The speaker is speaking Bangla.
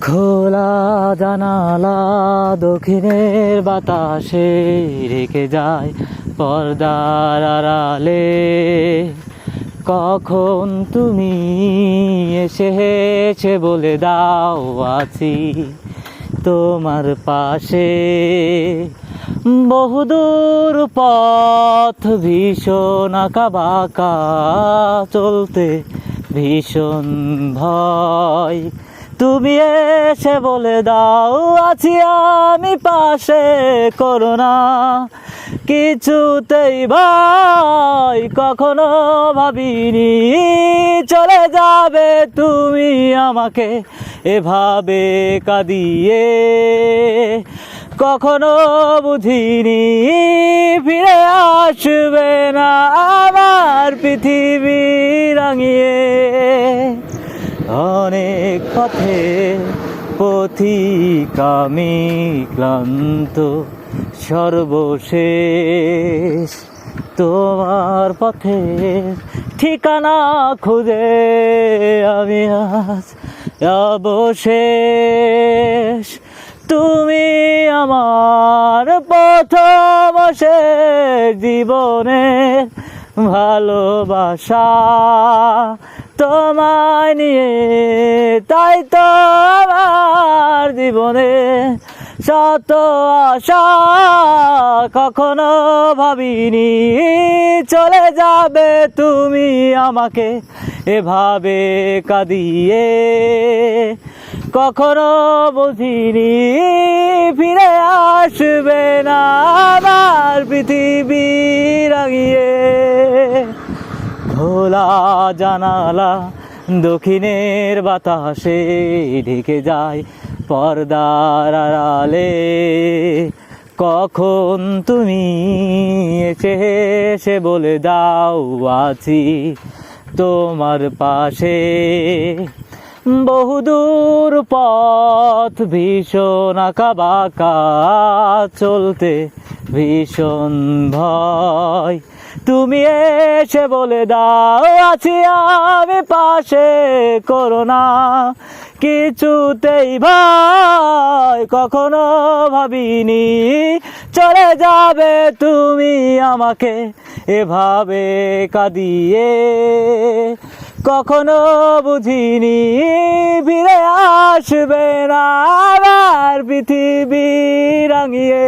খোলা জানালা দক্ষিণের বাতাসে রেখে যায় পর্দার আড়ালে। কখন তুমি এসে বলে দাও আছি তোমার পাশে। বহুদূর পথ ভীষণ আঁকা বাঁকা, চলতে ভীষণ ভয়। তুমি এসে বলে দাও আছি আমি পাশে, করো না কিছুতেই ভয়। কখনো ভাবিনি চলে যাবে তুমি আমাকে এভাবে কাঁদিয়ে। কখনো বুঝিনি ফিরে আসবে না আমার পৃথিবী রাঙিয়ে। অনেক পথে পথিক আমি ক্লান্ত, সর্বশেষ তোমার পথে ঠিকানা খুঁজে আমি আজ অবশেষ। তুমি আমার প্রথম শেষ জীবনের ভালোবাসা। তোমায় নিয়ে তাই তো আমার জীবনে শত আশা। কখনো ভাবিনি চলে যাবে তুমি আমাকে এভাবে কাঁদিয়ে। কখনো বুঝিনি ফিরে আসবে না আমার পৃথিবী রাঙিয়ে। খোলা জানালা দক্ষিণের বাতাসে ঢেকে যায় পর্দার আড়ালে। কখন তুমি এসে বলে দাও আছি তোমার পাশে। বহুদূর পথ ভীষণ আঁকা বাঁকা, চলতে ভীষণ ভয়। তুমি এসে বলে দাও আছি আমি পাশে, করো না কিছুতেই ভয়। কখনো ভাবিনি চলে যাবে তুমি আমাকে এভাবে কাঁদিয়ে। কখনো বুঝিনি ফিরে আসবে না আমার পৃথিবী রাঙিয়ে।